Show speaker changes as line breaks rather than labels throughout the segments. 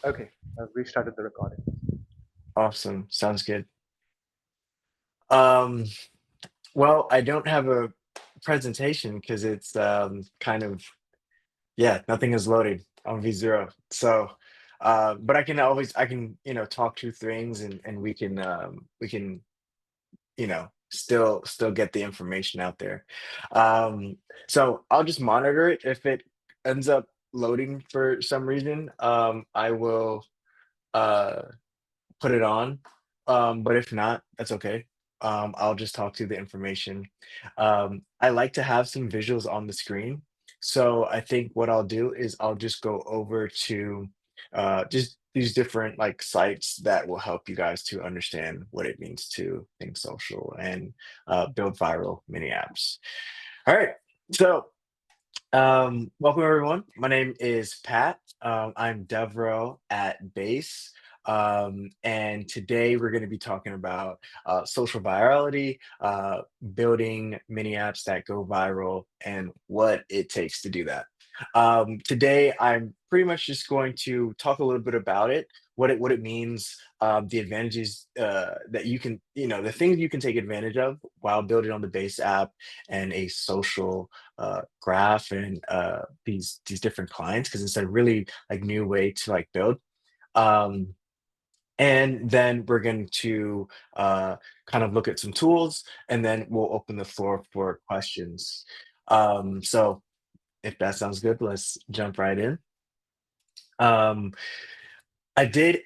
Okay, I've restarted the recording.
Awesome. Sounds good. Um, well, I don't have a presentation because it's kind of, yeah, nothing is loaded on V0. So, but I can, talk through things and we can, still get the information out there. Um, so I'll just monitor it. If it ends up loading for some reason, I will, uh, put it on. But if not, that's okay. I'll just talk to the information. I like to have some visuals on the screen. So I think what I'll do is I'll just go over to just these different like sites that will help you guys to understand what it means to think social and build viral mini apps. All right. So welcome everyone. My name is Pat. I'm Devrel at Base. And today we're going to be talking about social virality, building mini apps that go viral, and what it takes to do that. Today, I'm pretty much just going to talk a little bit about it, what it means, the advantages that you can, the things you can take advantage of while building on the Base app and a social graph and these different clients because it's a really like new way to like build. Um, and then we're going to kind of look at some tools, and then we'll open the floor for questions. So if that sounds good, let's jump right in. Um, I did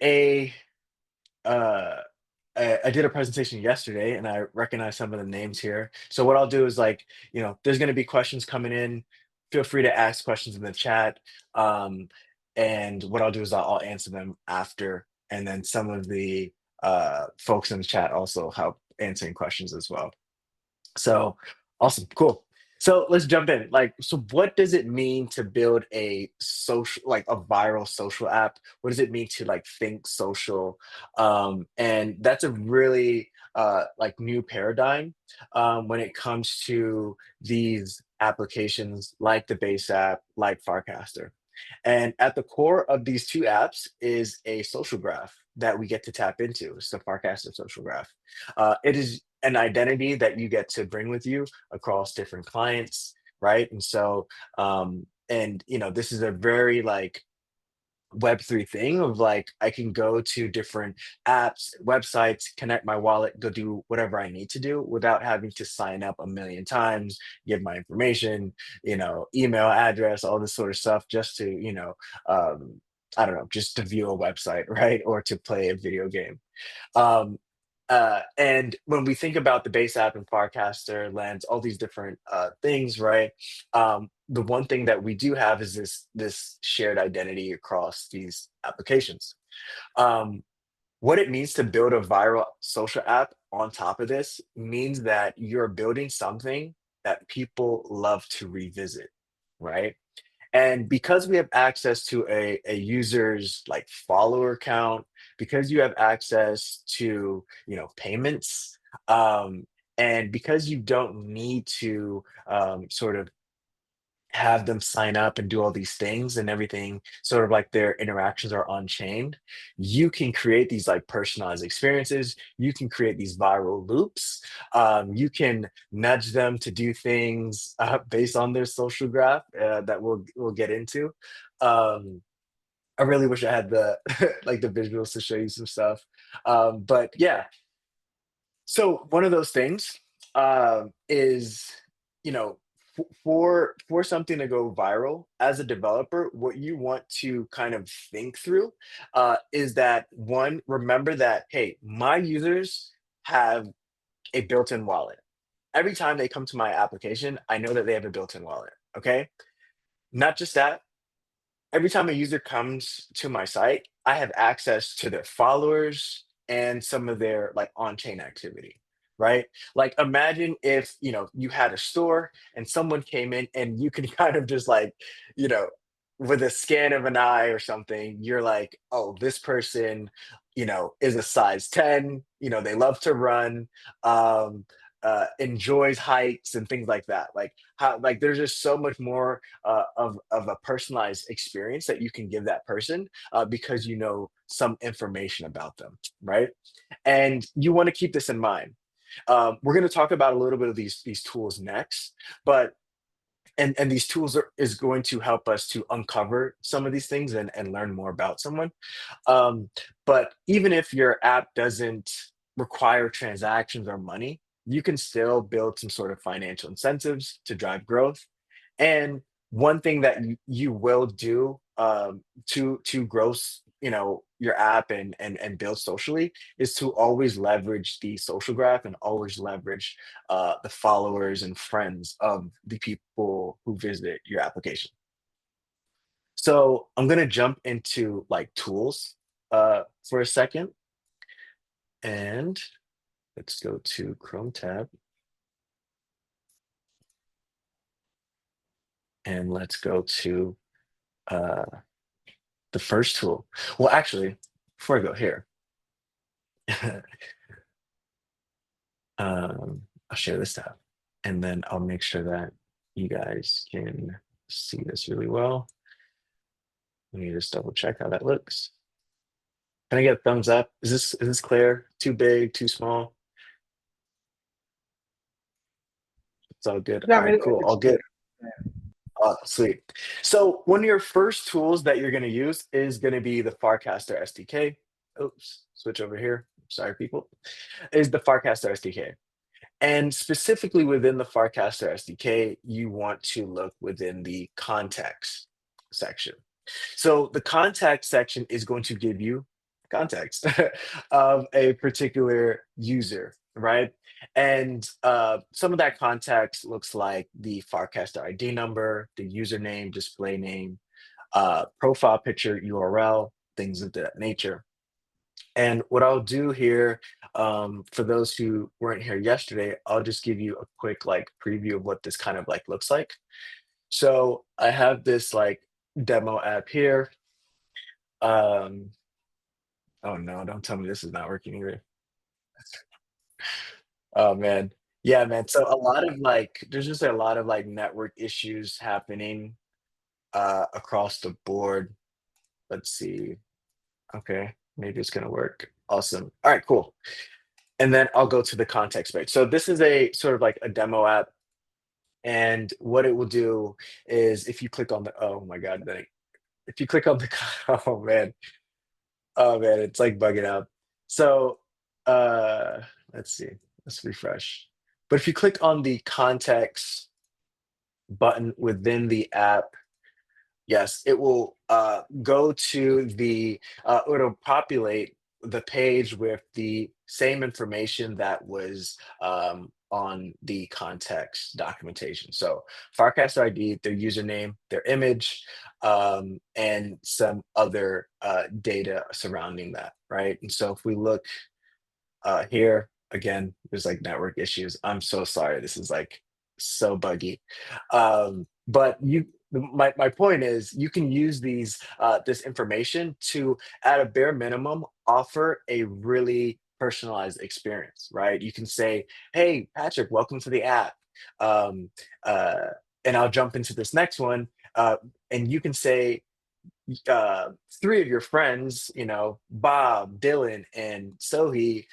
uh, I did a presentation yesterday and I recognize some of the names here. So what I'll do is like, there's going to be questions coming in. Feel free to ask questions in the chat. Um, and what I'll do is I'll answer them after. And then some of the folks in the chat also help answering questions as well. So awesome, cool. So let's jump in. Like, so what does it mean to build a social, like a viral social app? What does it mean to like think social? And that's a really like new paradigm when it comes to these applications like the Base app, like Farcaster. And at the core of these two apps is a social graph that we get to tap into. It's the Farcaster social graph. It is an identity that you get to bring with you across different clients, right? And so, this is a very like Web3 thing of like I can go to different apps, websites, connect my wallet, go do whatever I need to do without having to sign up a million times, give my information, email address, all this sort of stuff just to, I don't know, just to view a website, right? Or to play a video game. Um, and when we think about the base app and Farcaster, Lens, all these different things, right? The one thing that we do have is this shared identity across these applications. Um, what it means to build a viral social app on top of this means that you're building something that people love to revisit, right? And because we have access to a user's like follower count, because you have access to, payments, um, and because you don't need to sort of have them sign up and do all these things and everything, sort of like their interactions are unchained, you can create these like personalized experiences. You can create these viral loops. You can nudge them to do things based on their social graph that we'll get into. Um, I really wish I had the like the visuals to show you some stuff. But yeah, so one of those things is, for something to go viral as a developer, what you want to kind of think through is that one, remember that hey, my users have a built-in wallet. Every time they come to my application, I know that they have a built-in wallet. Okay, not just that, every time a user comes to my site, I have access to their followers and some of their like on-chain activity, right? Like imagine if, you had a store and someone came in and you can kind of just like, you know, with a scan of an eye or something, you're like, oh, this person, is a size 10, they love to run. Um, enjoys hikes and things like that. Like how like there's just so much more of a personalized experience that you can give that person because you know some information about them, right? And you want to keep this in mind. We're going to talk about a little bit of these tools next, but and these tools is going to help us to uncover some of these things and learn more about someone. Um, but even if your app doesn't require transactions or money, you can still build some sort of financial incentives to drive growth. And one thing that you will do to grow, you know, your app and build socially is to always leverage the social graph and always leverage the followers and friends of the people who visit your application. So I'm gonna jump into like tools for a second, and let's go to Chrome tab and let's go to uh, the first tool. Well, actually, before I go here, I'll share this tab, and then I'll make sure that you guys can see this really well. Let me just double check how that looks. Can I get a thumbs up? Is this clear? Too big? Too small? It's all good.
Yeah,
All
I
right,
mean,
cool.
it's
All good.
clear. Yeah.
Oh, sweet. So one of your first tools that you're going to use is going to be the Farcaster SDK. Oops, switch over here. Sorry, people. Is the Farcaster SDK. And specifically within the Farcaster SDK, you want to look within the context section. So the contact section is going to give you context of a particular user, right? And some of that context looks like the Farcaster ID number, the username, display name, profile picture, URL, things of that nature. And what I'll do here, for those who weren't here yesterday, I'll just give you a quick like preview of what this kind of like looks like. So I have this like demo app here. Um, oh no, don't tell me this is not working either. Oh man. Yeah, man. So a lot of like there's just a lot of like network issues happening across the board. Let's see. Okay, maybe it's gonna work. Awesome. All right, cool. And then I'll go to the context page. So this is a sort of like a demo app. And what it will do is if you click on the oh my god, if you click on the oh man, it's like bugging out. So uh let's see, let's refresh. But if you click on the context button within the app, yes, it will go to it'll populate the page with the same information that was on the context documentation. So Farcaster ID, their username, their image, and some other data surrounding that, right? And so if we look here again, there's like network issues. I'm so sorry. This is like so buggy. But my point is you can use this information to at a bare minimum offer a really personalized experience, right? You can say, "Hey, Patrick, welcome to the app." Um, uh, and I'll jump into this next one. And you can say, three of your friends, you know, Bob, Dylan, and Sohi,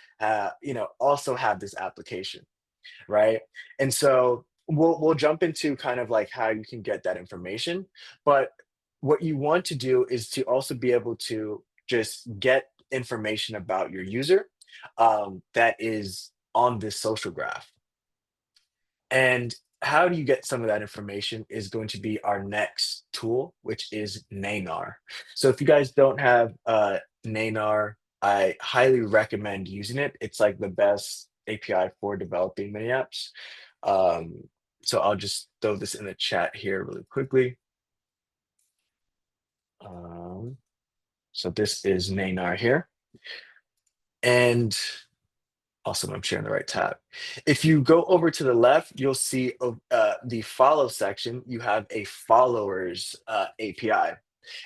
you know, also have this application, right? And so we'll jump into kind of like how you can get that information. But what you want to do is to also be able to just get information about your user that is on this social graph. And how do you get some of that information is going to be our next tool, which is Nanar. So if you guys don't have Nanar, I highly recommend using it. It's like the best API for developing mini apps. Um, so I'll just throw this in the chat here really quickly. Um, so this is Nanar here. And awesome, I'm sharing the right tab. If you go over to the left, you'll see the follow section. You have a followers API,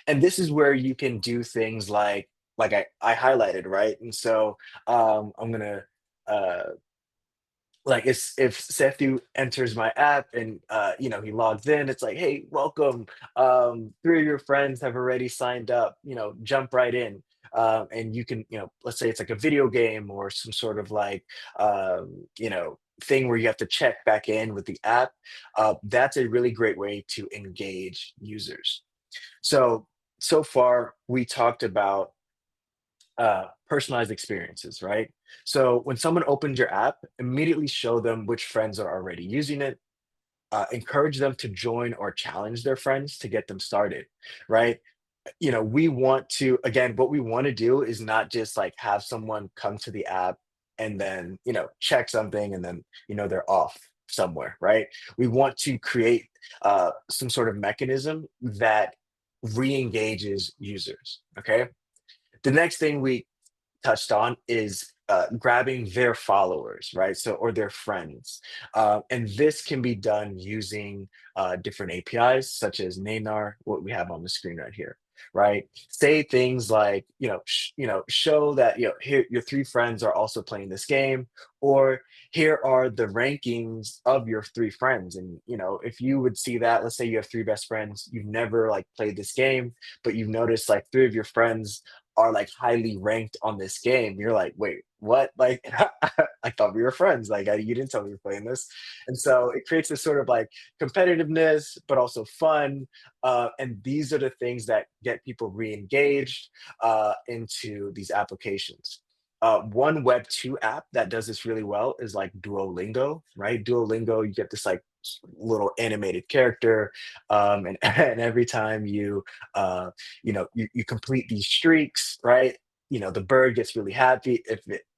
and this is where you can do things like I highlighted, right? And so I'm gonna uh, like if Sethu enters my app and he logs in, it's like, hey, welcome. Three of your friends have already signed up, jump right in. And you can, let's say it's like a video game or some sort of like thing where you have to check back in with the app. That's a really great way to engage users. So so far we talked about personalized experiences, right? So when someone opens your app, immediately show them which friends are already using it. Encourage them to join or challenge their friends to get them started, right? We want to, again, what we want to do is not just like have someone come to the app and then, check something and then, they're off somewhere, right? We want to create some sort of mechanism that re-engages users. Okay. The next thing we touched on is grabbing their followers, right? So, or their friends. And this can be done using different APIs, such as Nanar, what we have on the screen right here, right? Say things like, show that, here your three friends are also playing this game, or here are the rankings of your three friends. And, if you would see that, let's say you have three best friends, you've never like played this game, but you've noticed like three of your friends are like highly ranked on this game. You're like, wait, what? Like, I thought we were friends. Like, you didn't tell me you were playing this. And so it creates this sort of like competitiveness, but also fun. And these are the things that get people re-engaged into these applications. One Web 2 app that does this really well is like Duolingo, right? Duolingo, you get this like little animated character, and every time you complete these streaks, right? The bird gets really happy.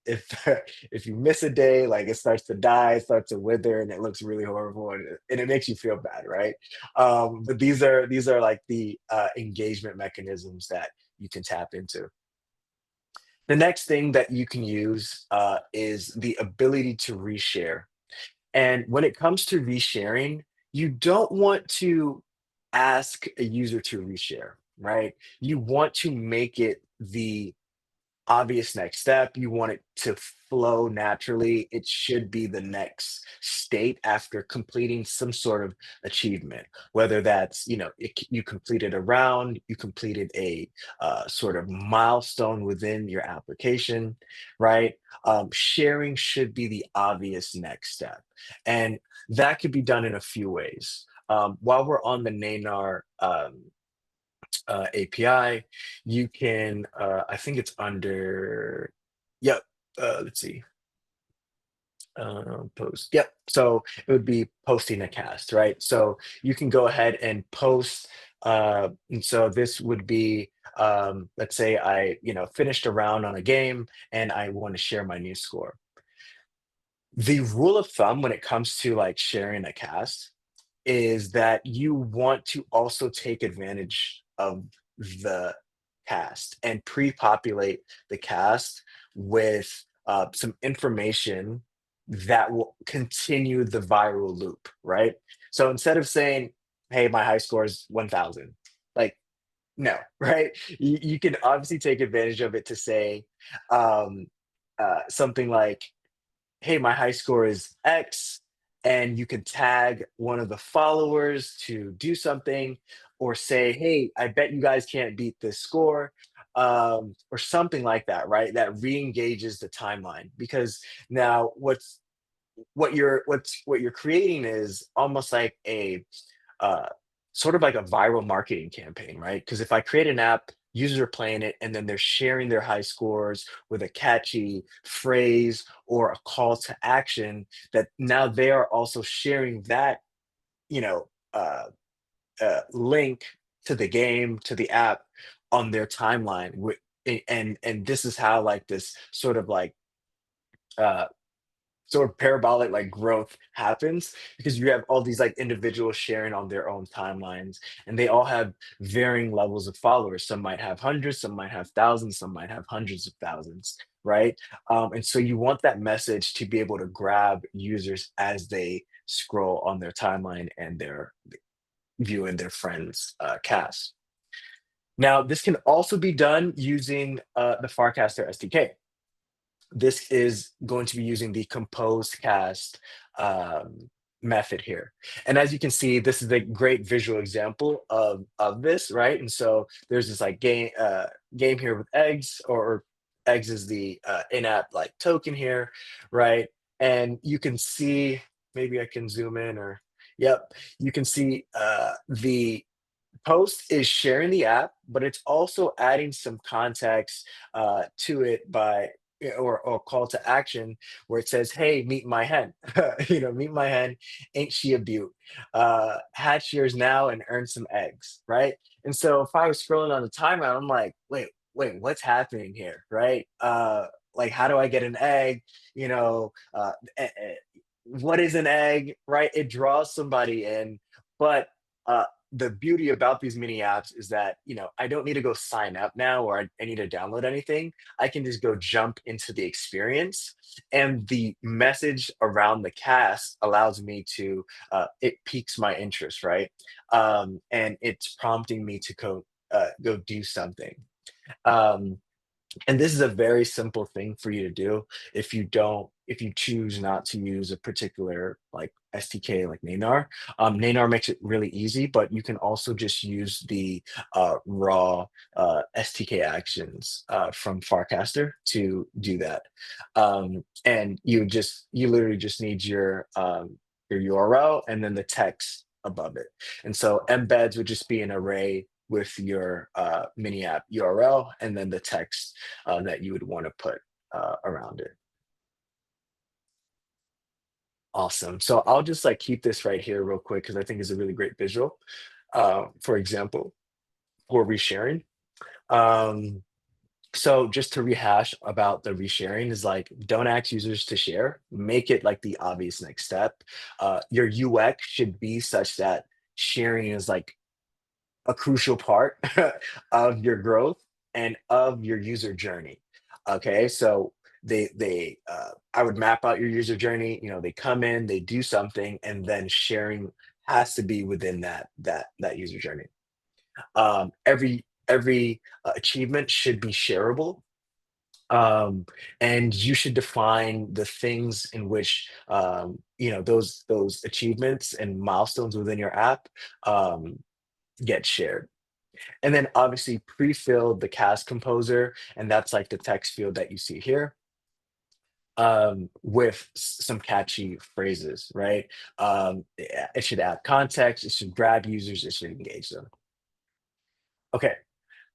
If if you miss a day, like it starts to die, it starts to wither, and it looks really horrible, and it makes you feel bad, right? But these are like the engagement mechanisms that you can tap into. The next thing that you can use is the ability to reshare. And when it comes to resharing, you don't want to ask a user to reshare, right? You want to make it the obvious next step. You want it to flow naturally. It should be the next state after completing some sort of achievement, whether that's, you completed a round, you completed a sort of milestone within your application, right? Sharing should be the obvious next step. And that could be done in a few ways. While we're on the Nanar API. You can, I think it's under, yep, let's see, post. Yep. So it would be posting a cast, right? So you can go ahead and post. And so this would be, let's say I, finished a round on a game and I want to share my new score. The rule of thumb when it comes to like sharing a cast is that you want to also take advantage of the cast and pre-populate the cast with some information that will continue the viral loop, right? So instead of saying, "Hey, my high score is 1,000," like no, right? You can obviously take advantage of it to say um, something like, "Hey, my high score is X," and you can tag one of the followers to do something, or say, "Hey, I bet you guys can't beat this score," or something like that, right? That re-engages the timeline, because now what you're creating is almost like a uh, sort of like a viral marketing campaign, right? Because if I create an app, users are playing it, and then they're sharing their high scores with a catchy phrase or a call to action, that now they are also sharing that, you know, uh, link to the game, to the app on their timeline. And this is how like this uh, sort of parabolic like growth happens, because you have all these like individuals sharing on their own timelines, and they all have varying levels of followers. Some might have hundreds, some might have thousands, some might have hundreds of thousands, right? And so you want that message to be able to grab users as they scroll on their timeline and they're viewing their friends cast. Now this can also be done using the Farcaster SDK. this is going to be using the composed cast method here. And as you can see, this is a great visual example of this, right? And so there's this like game here with eggs, or eggs is the in-app like token here, right? And you can see, maybe I can zoom in, or yep, you can see the post is sharing the app, but it's also adding some context to it by or call to action where it says, "Hey, meet my hen." Meet my hen. Ain't she a beaut? Hatch yours now and earn some eggs, right? And so if I was scrolling on the timeline, I'm like, wait, what's happening here, right? Like, how do I get an egg? You know, what is an egg, right? It draws somebody in, but uh, the beauty about these mini apps is that, I don't need to go sign up now, or I need to download anything. I can just go jump into the experience, and the message around the cast allows me to, it piques my interest, right? And it's prompting me to go do something. Um, and this is a very simple thing for you to do if you choose not to use a particular like SDK like Nanar. Nanar makes it really easy, but you can also just use the raw STK actions from Farcaster to do that. And you literally just need your URL and then the text above it. And so embeds would just be an array with your mini app URL and then the text that you would want to put around it. Awesome. So I'll just like keep this right here real quick because I think it's a really great visual. For example, for resharing. Um, so just to rehash about the resharing is like, don't ask users to share, make it like the obvious next step. Your UX should be such that sharing is like a crucial part of your growth and of your user journey. Okay, so I would map out your user journey. They come in, they do something, and then sharing has to be within that user journey. Every achievement should be shareable, and you should define the things in which those achievements and milestones within your app get shared. And then obviously pre-fill the cast composer, and that's like the text field that you see here, with some catchy phrases, right? It should add context, it should grab users, it should engage them. Okay,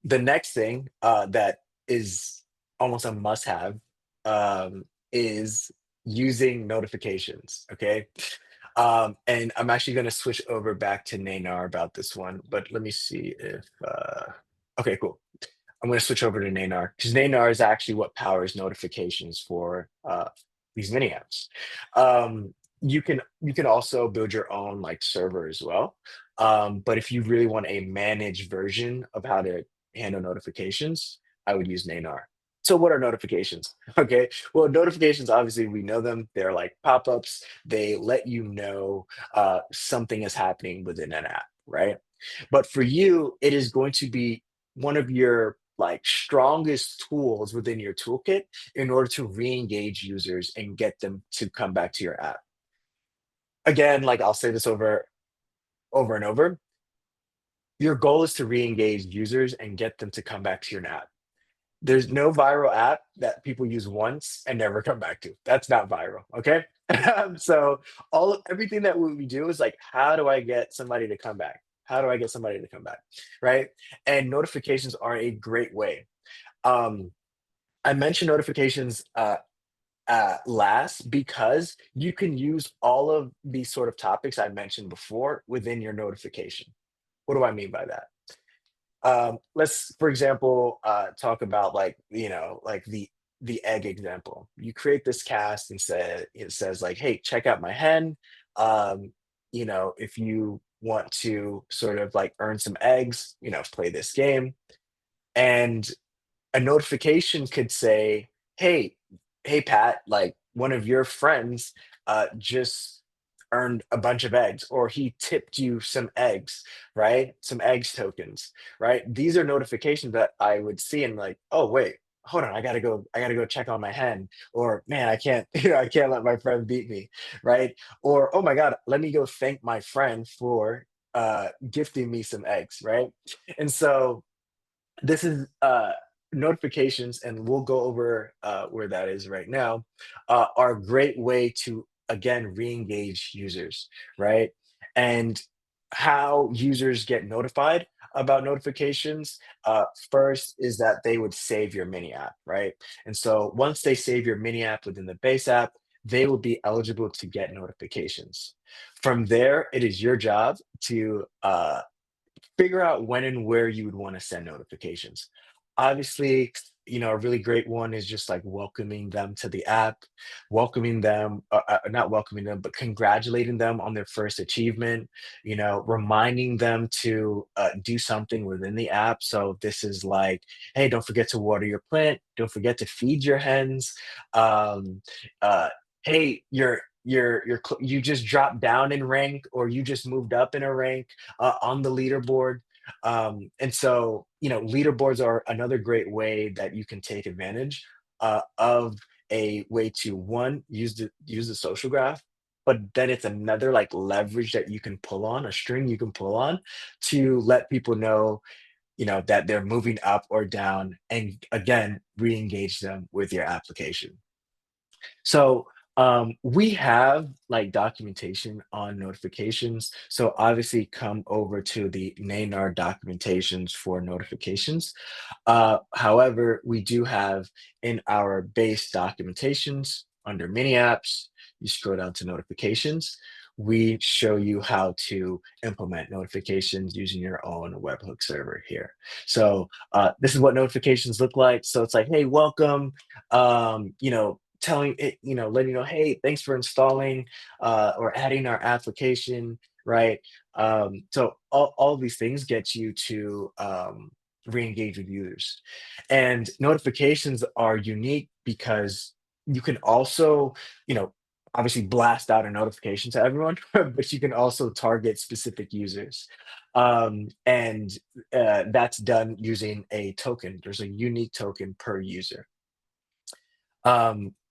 the next thing that is almost a must-have is using notifications. Okay, and I'm actually going to switch over back to Nanar about this one, but let me see if. Okay, cool. I'm going to switch over to Nanar because Nanar is actually what powers notifications for these mini apps. You can also build your own like server as well. But if you really want a managed version of how to handle notifications, I would use Nanar. So what are notifications? Okay. Well, notifications, obviously, we know them. They're like pop-ups. They let you know something is happening within an app, right? But for you, it is going to be one of your like strongest tools within your toolkit in order to re-engage users and get them to come back to your app. Again, like I'll say this over and over. Your goal is to re-engage users and get them to come back to your app. There's no viral app that people use once and never come back to. That's not viral, okay? So everything that we do is like, how do I get somebody to come back? How do I get somebody to come back? Right? And notifications are a great way. Um, I mentioned notifications last because you can use all of these sort of topics I mentioned before within your notification. What do I mean by that? Let's, for example, talk about like like the egg example. You create this cast and it says like, hey, check out my hen. Um, if you want to sort of like earn some eggs, play this game. And a notification could say, "Hey, hey, Pat, like one of your friends just earned a bunch of eggs, or he tipped you some eggs, right? Some eggs tokens, right? These are notifications that I would see and like, oh, wait. hold on, I gotta go check on my hen, or man, I can't, I can't let my friend beat me, right? Or oh my God, let me go thank my friend for gifting me some eggs, right? And so this is notifications, and we'll go over where that is right now, are a great way to again re-engage users, right? And how users get notified about notifications, first is that they would save your mini app, right? And so once they save your mini app within the base app, they will be eligible to get notifications. From there, it is your job to figure out when and where you would want to send notifications. Obviously, a really great one is just like welcoming them to the app, welcoming them, not welcoming them, but congratulating them on their first achievement, reminding them to do something within the app. So this is like, hey, don't forget to water your plant, don't forget to feed your hens. Um, uh, hey, you just dropped down in rank, or you just moved up in a rank on the leaderboard. And so, leaderboards are another great way that you can take advantage of a way to one, use the social graph, but then it's another like leverage that you can pull on, a string you can pull on to let people know, that they're moving up or down, and again, re-engage them with your application. So we have like documentation on notifications. So obviously come over to the NANAR documentations for notifications. However, we do have in our base documentations under mini apps, you scroll down to notifications. We show you how to implement notifications using your own webhook server here. So this is what notifications look like. So it's like, hey, welcome. Telling it, letting you know, hey, thanks for installing or adding our application, right? So all these things get you to re-engage with users. And notifications are unique because you can also, you know, obviously blast out a notification to everyone, but you can also target specific users. And that's done using a token. There's a unique token per user.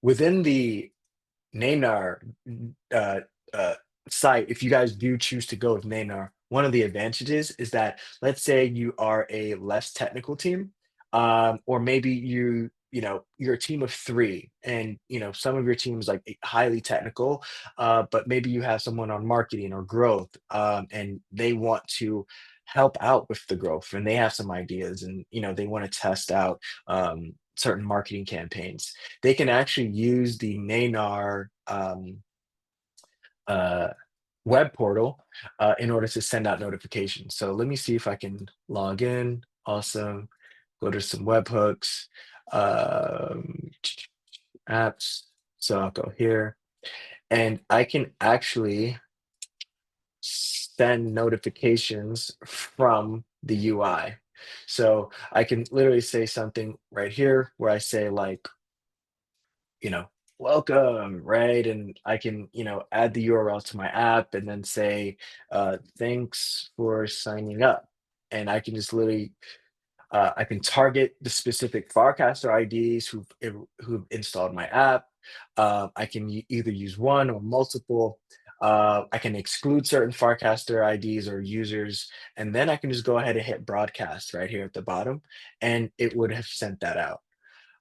Within the Nanar uh, uh, site, if you guys do choose to go with Nanar, one of the advantages is that let's say you are a less technical team, or maybe you're a team of three, and some of your team is like highly technical, but maybe you have someone on marketing or growth, and they want to help out with the growth, and they have some ideas, and they want to test out certain marketing campaigns. They can actually use the Nanar uh, web portal in order to send out notifications. So let me see if I can log in. Awesome. Go to some webhooks, um, apps. So I'll go here, and I can actually send notifications from the UI. So I can literally say something right here where I say like, you know, welcome, right? And I can, add the URL to my app and then say, thanks for signing up. And I can just literally, I can target the specific Farcaster IDs who've installed my app. I can either use one or multiple. I can exclude certain Farcaster IDs or users, and then I can just go ahead and hit broadcast right here at the bottom, and it would have sent that out.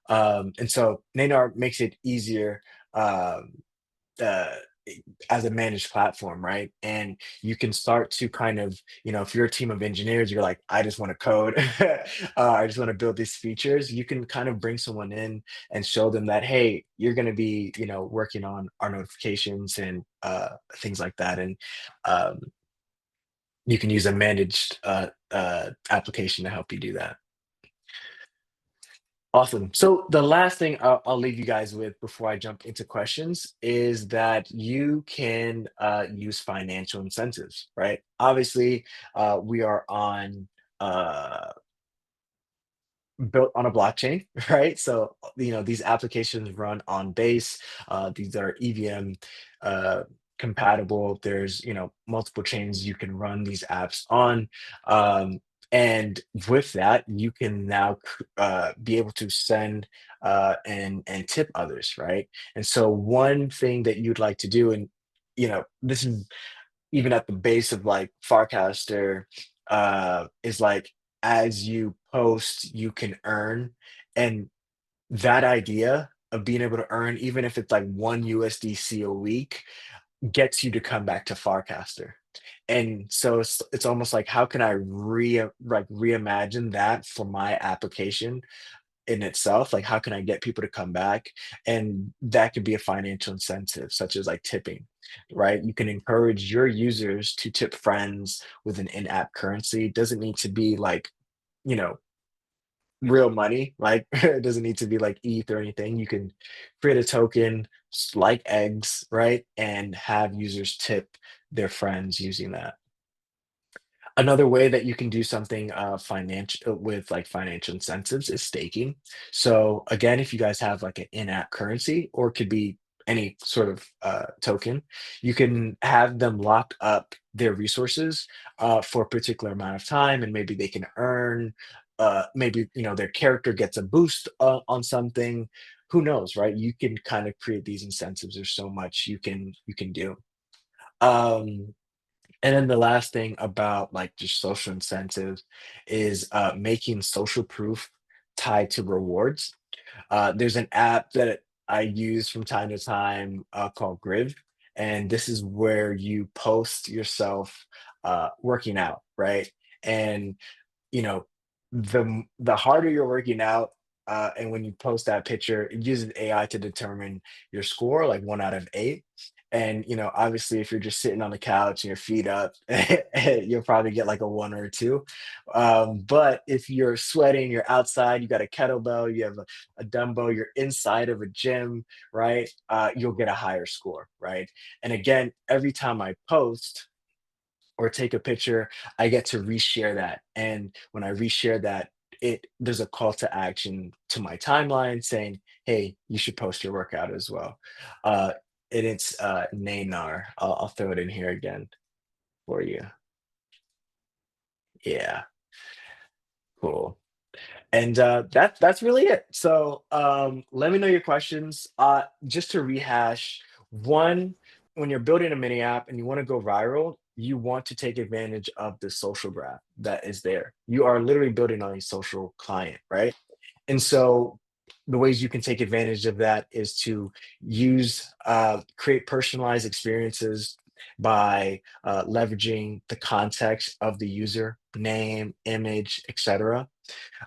And so Nanar makes it easier um, uh, as a managed platform, right? And you can start to kind of, if you're a team of engineers, you're like, I just want to code, I just want to build these features. You can kind of bring someone in and show them that, hey, you're going to be, working on our notifications and things like that. And um, you can use a managed application to help you do that. Awesome. So the last thing I'll leave you guys with before I jump into questions is that you can use financial incentives, right? Obviously, we are on built on a blockchain, right? So these applications run on Base. These are EVM compatible. There's multiple chains you can run these apps on. And with that, you can now be able to send and tip others, right? And so one thing that you'd like to do, and this is even at the base of like Farcaster, is like as you post, you can earn, and that idea of being able to earn, even if it's like one USDC a week, gets you to come back to Farcaster. And so it's almost like how can I reimagine that for my application in itself? Like how can I get people to come back? And that could be a financial incentive, such as like tipping, right? You can encourage your users to tip friends with an in-app currency. It doesn't need to be like, you know, real money. Like it doesn't need to be like ETH or anything. You can create a token like eggs, right? And have users tip their friends using that. Another way that you can do something financial with like financial incentives is staking. So again, if you guys have like an in-app currency, or it could be any sort of token, you can have them lock up their resources for a particular amount of time, and maybe they can earn. Maybe their character gets a boost on something. Who knows, right? You can kind of create these incentives. There's so much you can do. Um, and then the last thing about like just social incentives is making social proof tied to rewards. There's an app that I use from time to time called Griv, and this is where you post yourself working out, right? And you know, the harder you're working out, and when you post that picture, it uses AI to determine your score, like 1 out of 8. And obviously, if you're just sitting on the couch and your feet up, you'll probably get like a 1 or 2. But if you're sweating, you're outside, you got a kettlebell, you have a dumbbell, you're inside of a gym, right? You'll get a higher score, right? And again, every time I post or take a picture, I get to reshare that. And when I reshare that, there's a call to action to my timeline saying, "Hey, you should post your workout as well." Uh, and it's Naynar. I'll throw it in here again for you. Yeah, cool. And that's really it. So let me know your questions. Just to rehash, one, when you're building a mini app and you want to go viral, you want to take advantage of the social graph that is there. You are literally building on a social client, right? And so the ways you can take advantage of that is to create personalized experiences by leveraging the context of the user, name, image, etc.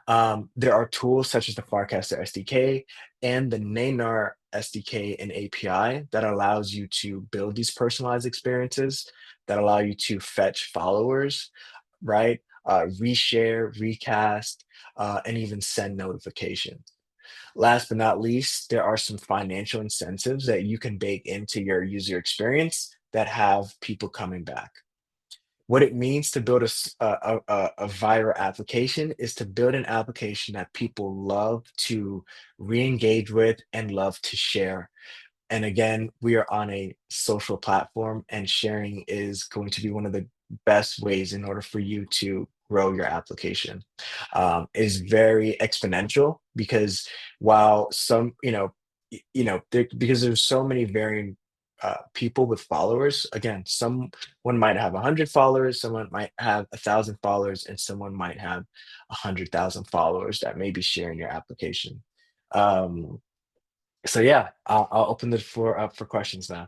There are tools such as the Farcaster SDK and the Naynar SDK and API that allows you to build these personalized experiences that allow you to fetch followers, right? Reshare, recast, and even send notifications. Last but not least, there are some financial incentives that you can bake into your user experience that have people coming back. What it means to build a viral application is to build an application that people love to re-engage with and love to share. And again, we are on a social platform, and sharing is going to be one of the best ways in order for you to grow your application. Is very exponential because while some, because there's so many varying people with followers. Again, someone might have 100 followers, someone might have 1,000 followers, and someone might have 100,000 followers that may be sharing your application. Um, so yeah, I'll open the floor up for questions now.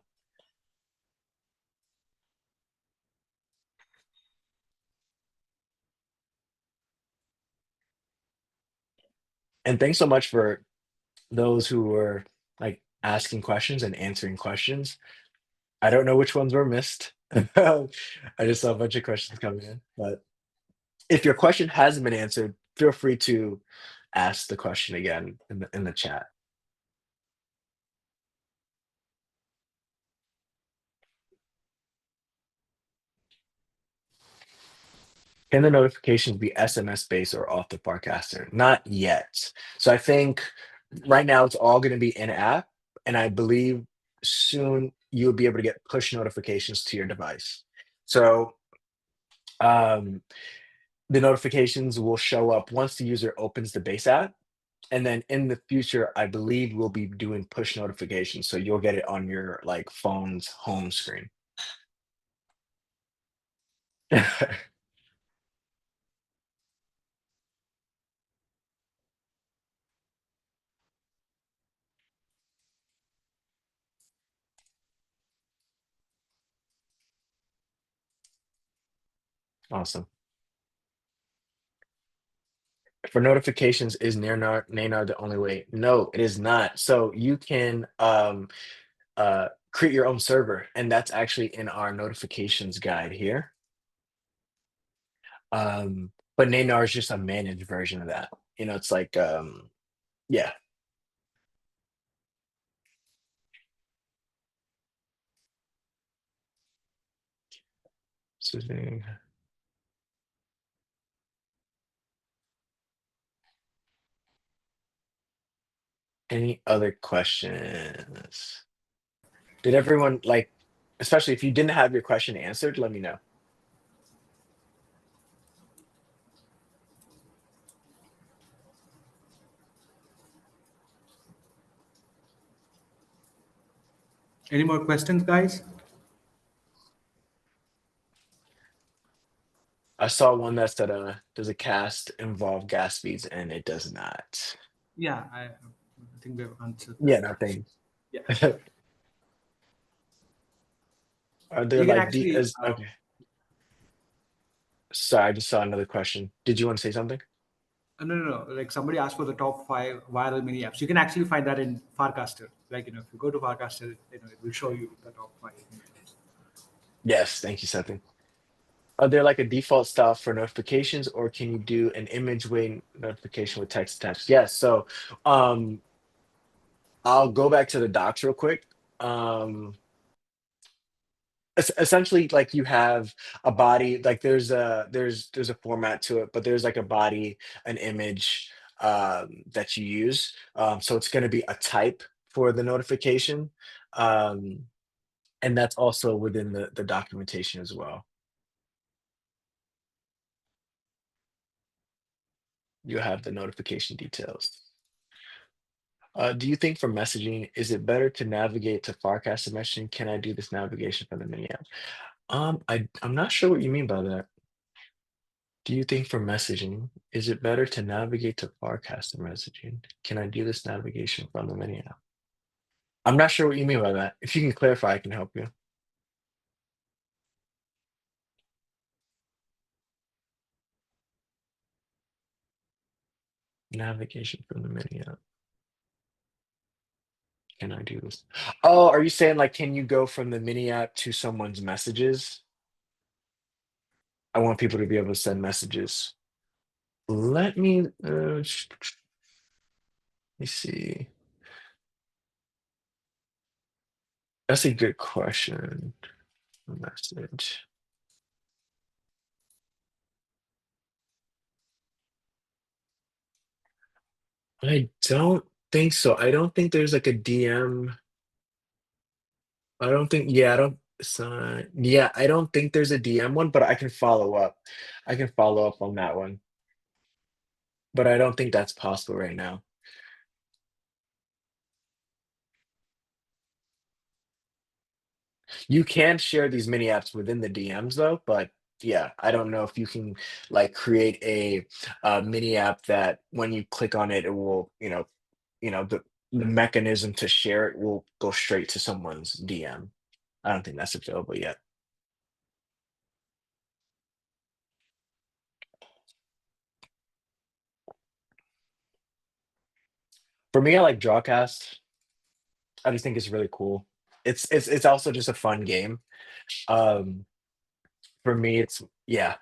And thanks so much for those who were like asking questions and answering questions. I don't know which ones were missed. I just saw a bunch of questions coming in. But if your question hasn't been answered, feel free to ask the question again in the chat. Can the notifications be SMS based or off the Farcaster? Not yet. So I think right now it's all going to be in app, and I believe soon you'll be able to get push notifications to your device. So um, The notifications will show up once the user opens the base app. And then in the future, I believe we'll be doing push notifications. So you'll get it on your like phone's home screen. Awesome. For notifications, is Nanar the only way? No, it is not. So you can create your own server, and that's actually in our notifications guide here. But Nanar is just a managed version of that. It's like yeah. So, any other questions? Did everyone like, especially if you didn't have your question answered, let me know.
Any more questions, guys?
I saw one that said, does a cast involve gas feeds? And it does not.
Yeah, I think we've answered
Yeah,
that.
nothing.
Yeah,
Are there
you can
like
actually.
okay? Sorry, I just saw another question. Did you want to say something?
No, no, no. Like somebody asked for the top 5 viral mini apps. You can actually find that in Farcaster. Like if you go to Farcaster, it will show you the top 5 mini apps.
Yes, thank you, Seth. Are there like a default style for notifications, or can you do an image way notification with text attached? Yes. So um I'll go back to the docs real quick. Um essentially, like you have a body, like there's a format to it, but there's like a body, an image that you use. So it's gonna be a type for the notification. Um and that's also within the documentation as well. You have the notification details. Do you think for messaging, is it better to navigate to Farcaster messaging? Can I do this navigation from the mini app? I'm not sure what you mean by that. Do you think for messaging, is it better to navigate to Farcaster messaging? Can I do this navigation from the mini app? I'm not sure what you mean by that. If you can clarify, I can help you. Navigation from the mini app. Can I do this? Oh, are you saying like, can you go from the mini app to someone's messages? I want people to be able to send messages. Let me let me see. That's a good question. Message. I don't think so. I don't think there's like a DM. I don't think, yeah, I don't sign. Yeah, I don't think there's a DM one, but I can follow up. I can follow up on that one, but I don't think that's possible right now. You can share these mini apps within the DMs though, but yeah, I don't know if you can like create a mini app that when you click on it, it will, the mechanism to share it will go straight to someone's DM. I don't think that's available yet. For me, I like Drawcast. I just think it's really cool. It's also just a fun game. Um, for me, it's yeah,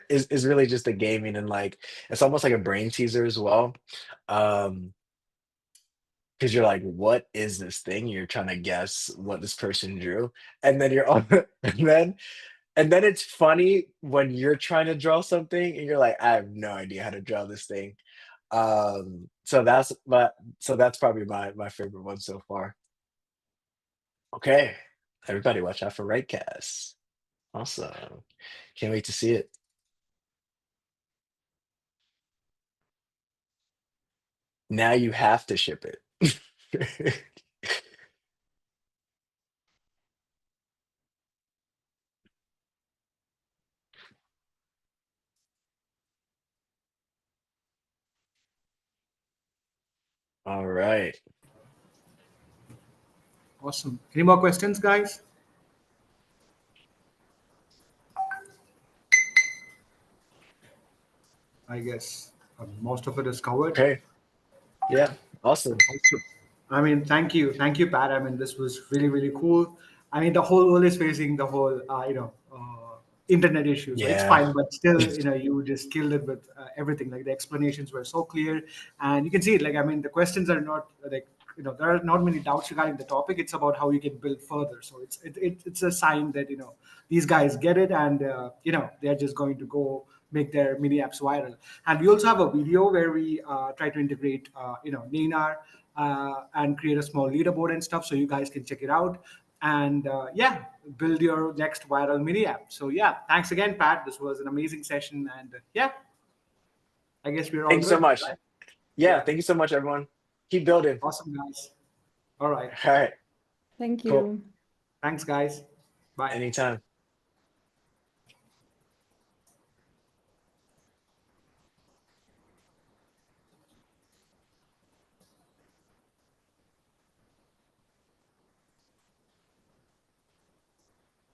it's really just a gaming and like it's almost like a brain teaser as well. Um, because you're like, what is this thing? You're trying to guess what this person drew, and then you're on, and then it's funny when you're trying to draw something and you're like, I have no idea how to draw this thing. So that's probably my favorite one so far. Okay, everybody, watch out for Rightcast. Awesome. Can't wait to see it. Now you have to ship it. All right.
Awesome. Any more questions, guys? I guess most of it is covered.
Okay. Yeah. Awesome.
Also, I mean, thank you, Pat. I mean, this was really, really cool. I mean, the whole world is facing the whole, internet issue, so it's
Yeah.
fine. But still, you just killed it with everything. Like the explanations were so clear, and you can see it. Like, I mean, the questions are not like there are not many doubts regarding the topic. It's about how you can build further. So it's a sign that these guys get it, and they're just going to go make their mini apps viral. And we also have a video where we try to integrate Ninar and create a small leaderboard and stuff, so you guys can check it out and yeah, build your next viral mini app. So yeah, thanks again, Pat. This was an amazing session, and yeah, I guess we're all
Thank you so
good,
much.
right?
Yeah.
Yeah,
Thank you so much, everyone. Keep building.
awesome, guys. All right,
All right.
Thank
Cool.
you.
thanks, guys. Bye.
Anytime.